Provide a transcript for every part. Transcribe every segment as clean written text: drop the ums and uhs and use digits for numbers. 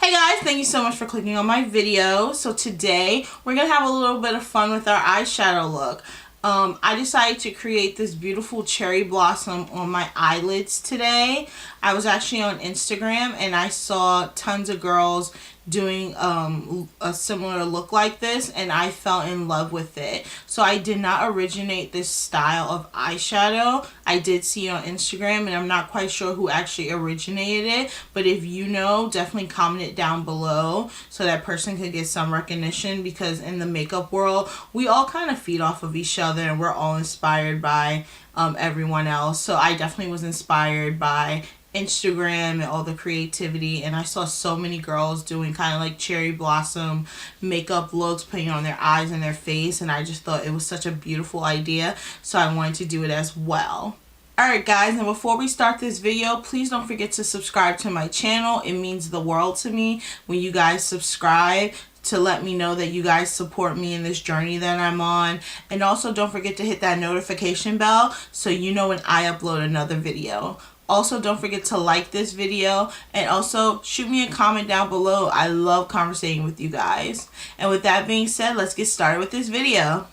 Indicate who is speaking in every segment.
Speaker 1: Hey guys, thank you so much for clicking on my video. So today we're going to have a little bit of fun with our eyeshadow look. I decided to create this beautiful cherry blossom on my eyelids today. I was actually on Instagram and I saw tons of girls doing a similar look like this, and I fell in love with it. So I did not originate this style of eyeshadow. I did see it on Instagram and I'm not quite sure who actually originated it, but if you know, definitely comment it down below so that person could get some recognition, because in the makeup world we all kind of feed off of each other and we're all inspired by everyone else. So I definitely was inspired by Instagram and all the creativity, and I saw so many girls doing kind of like cherry blossom makeup looks, putting on their eyes and their face, and I just thought it was such a beautiful idea, so I wanted to do it as well. Alright guys, and before we start this video, please don't forget to subscribe to my channel. It means the world to me when you guys subscribe, to let me know that you guys support me in this journey that I'm on. And also don't forget to hit that notification bell so you know when I upload another video. Also, don't forget to like this video and also shoot me a comment down below. I love conversating with you guys. And with that being said, let's get started with this video.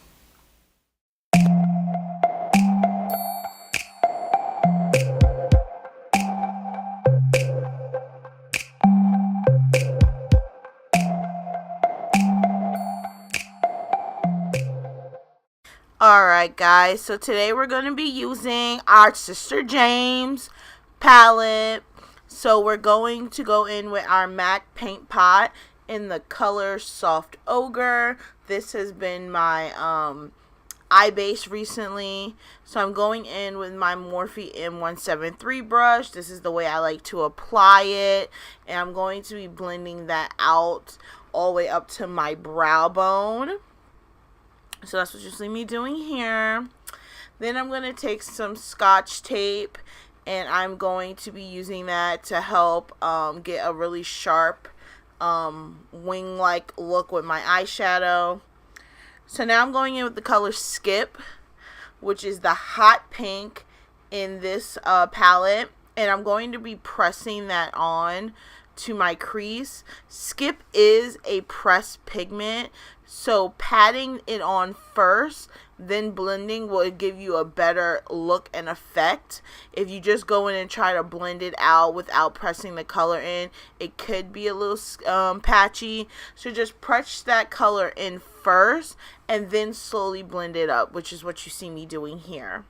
Speaker 1: Alright guys, so today we're going to be using our Sister James palette. So we're going to go in with our MAC paint pot in the color Soft Ochre. This has been my eye base recently. So I'm going in with my Morphe M173 brush. This is the way I like to apply it. And I'm going to be blending that out all the way up to my brow bone. So that's what you see me doing here. Then I'm going to take some Scotch tape and I'm going to be using that to help get a really sharp wing-like look with my eyeshadow. So now I'm going in with the color Skip, which is the hot pink in this palette. And I'm going to be pressing that on to my crease. Skip is a pressed pigment, so patting it on first, then blending will give you a better look and effect. If you just go in and try to blend it out without pressing the color in, it could be a little patchy. So just press that color in first and then slowly blend it up, which is what you see me doing here.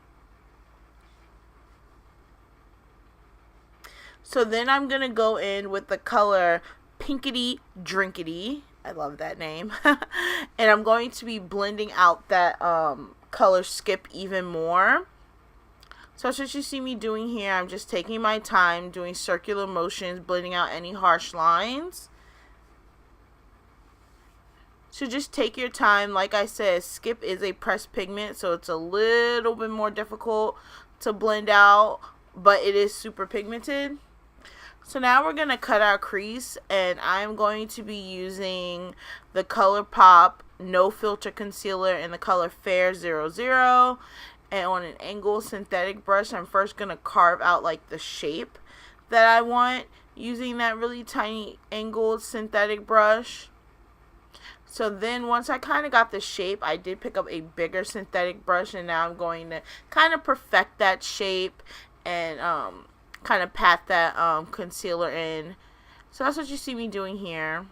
Speaker 1: So then I'm going to go in with the color Pinkity Drinkity. I love that name. And I'm going to be blending out that color Skip even more. So that's what you see me doing here. I'm just taking my time, doing circular motions, blending out any harsh lines. So just take your time. Like I said, Skip is a pressed pigment, so it's a little bit more difficult to blend out, but it is super pigmented. So now we're going to cut our crease, and I'm going to be using the Colourpop No Filter Concealer in the color Fair 00. And on an angled synthetic brush, I'm first going to carve out like the shape that I want using that really tiny angled synthetic brush. So then once I kind of got the shape, I did pick up a bigger synthetic brush, and now I'm going to kind of perfect that shape and kind of pat that concealer in. So that's what you see me doing here.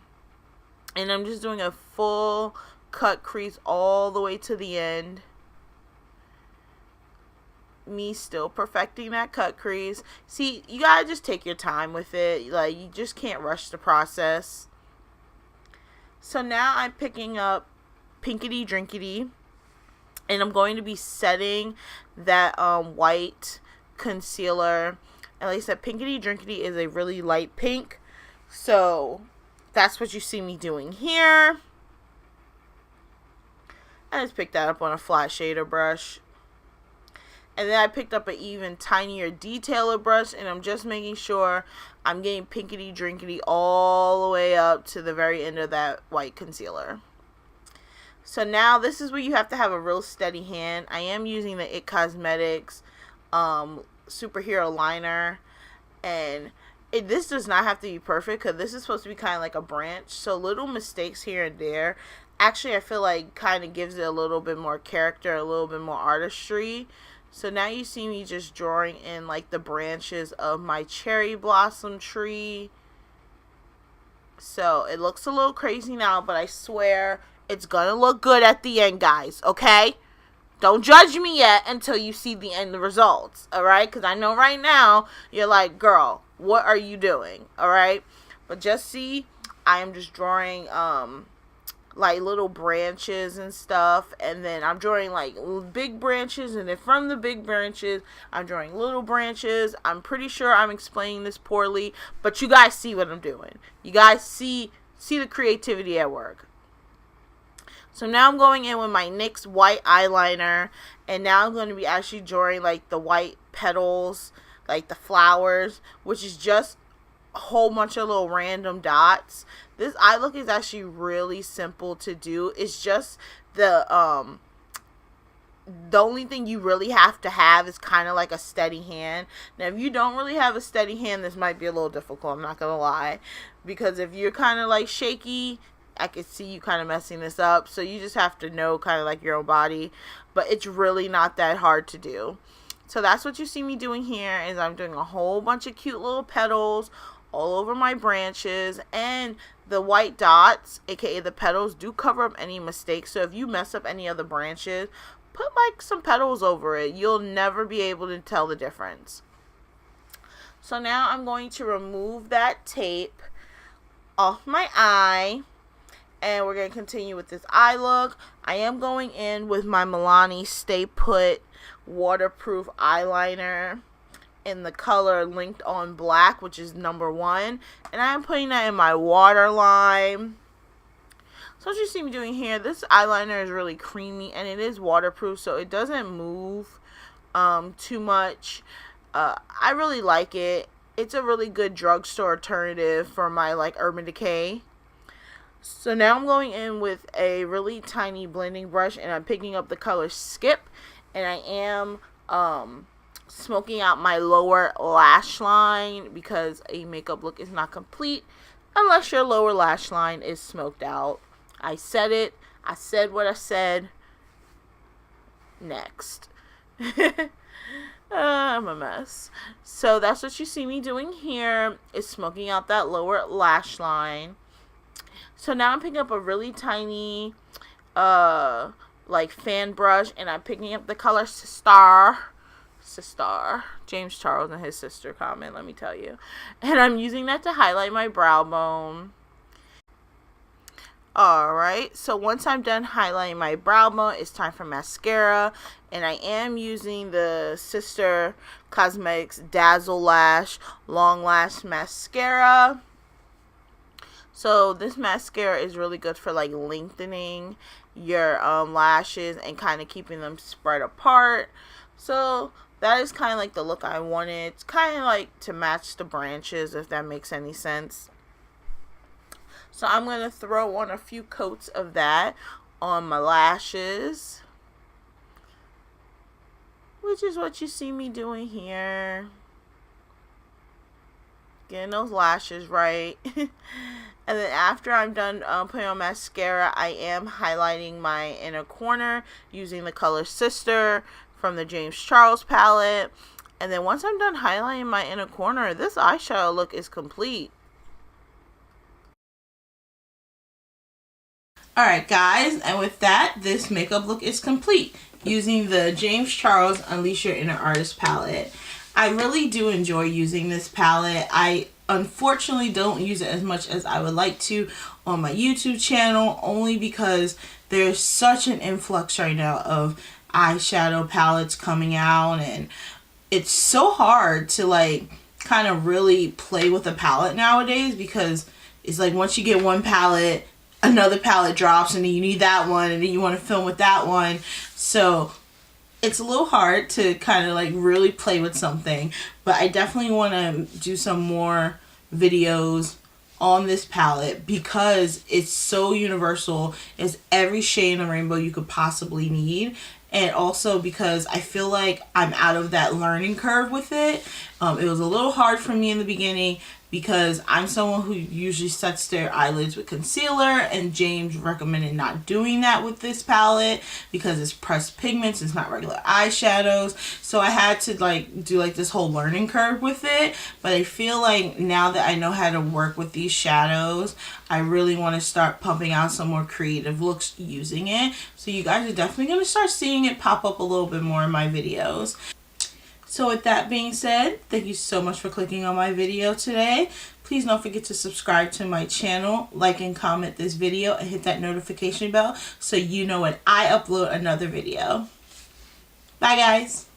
Speaker 1: And I'm just doing a full cut crease all the way to the end. Me still perfecting that cut crease. See, you gotta just take your time with it. Like, you just can't rush the process. So now I'm picking up Pinkity Drinkity, and I'm going to be setting that white concealer. And like I said, Pinkity Drinkity is a really light pink, so that's what you see me doing here. I just picked that up on a flat shader brush. And then I picked up an even tinier detailer brush, and I'm just making sure I'm getting Pinkity Drinkity all the way up to the very end of that white concealer. So now this is where you have to have a real steady hand. I am using the It Cosmetics superhero liner, and this does not have to be perfect because this is supposed to be kind of like a branch. So little mistakes here and there, actually I feel like kind of gives it a little bit more character, a little bit more artistry. So now you see me just drawing in like the branches of my cherry blossom tree. So it looks a little crazy now, but I swear it's gonna look good at the end, guys, okay? Don't judge me yet until you see the end results, alright? Because I know right now you're like, girl, what are you doing, alright? But just see, I am just drawing like little branches and stuff, and then I'm drawing like big branches, and then from the big branches I'm drawing little branches. I'm pretty sure I'm explaining this poorly, but you guys see what I'm doing. You guys see the creativity at work. So now I'm going in with my NYX white eyeliner, and now I'm going to be actually drawing like the white petals, like the flowers, which is just a whole bunch of little random dots. This eye look is actually really simple to do. It's just the only thing you really have to have is kind of like a steady hand. Now, if you don't really have a steady hand, this might be a little difficult, I'm not going to lie. Because if you're kind of like shaky, I could see you kind of messing this up. So you just have to know kind of like your own body. But it's really not that hard to do. So that's what you see me doing here, is I'm doing a whole bunch of cute little petals all over my branches, and the white dots, aka the petals, do cover up any mistakes. So if you mess up any of the branches, put like some petals over it. You'll never be able to tell the difference. So now I'm going to remove that tape off my eye, and we're going to continue with this eye look. I am going in with my Milani Stay Put waterproof eyeliner in the color Linked on Black, which is number 1, and I am putting that in my waterline. So what you see me doing here, this eyeliner is really creamy, and it is waterproof, so it doesn't move too much. I really like it. It's a really good drugstore alternative for my like Urban Decay. So now I'm going in with a really tiny blending brush, and I'm picking up the color Skip, and I am smoking out my lower lash line, because a makeup look is not complete unless your lower lash line is smoked out. I said it. I said what I said. Next. I'm a mess. So that's what you see me doing here, is smoking out that lower lash line. So now I'm picking up a really tiny like fan brush, and I'm picking up the color Sistar. James Charles and his sister comment, let me tell you. And I'm using that to highlight my brow bone. Alright, so once I'm done highlighting my brow bone, it's time for mascara. And I am using the Sistar Cosmetics Dazzle Lash Long Lash Mascara. So this mascara is really good for like lengthening your lashes and kind of keeping them spread apart. So that is kind of like the look I wanted. It's kind of like to match the branches, if that makes any sense. So I'm going to throw on a few coats of that on my lashes, which is what you see me doing here. Getting those lashes right. And then after I'm done putting on mascara, I am highlighting my inner corner using the color Sistar from the James Charles palette. And then once I'm done highlighting my inner corner, this eyeshadow look is complete.
Speaker 2: Alright guys, and with that, this makeup look is complete using the James Charles Unleash Your Inner Artist palette. I really do enjoy using this palette. I unfortunately don't use it as much as I would like to on my YouTube channel, only because there's such an influx right now of eyeshadow palettes coming out, and it's so hard to like kind of really play with a palette nowadays, because it's like once you get one palette, another palette drops, and then you need that one, and then you want to film with that one. So it's a little hard to kind of like really play with something, but I definitely want to do some more videos on this palette because it's so universal. It's every shade in the rainbow you could possibly need. And also because I feel like I'm out of that learning curve with it. It was a little hard for me in the beginning,
Speaker 1: because I'm someone who usually sets their eyelids with concealer, and James recommended not doing that with this palette because it's pressed pigments, it's not regular eyeshadows. So I had to like do like this whole learning curve with it, but I feel like now that I know how to work with these shadows, I really want to start pumping out some more creative looks using it. So you guys are definitely going to start seeing it pop up a little bit more in my videos. So with that being said, thank you so much for clicking on my video today. Please don't forget to subscribe to my channel, like and comment this video, and hit that notification bell so you know when I upload another video. Bye guys!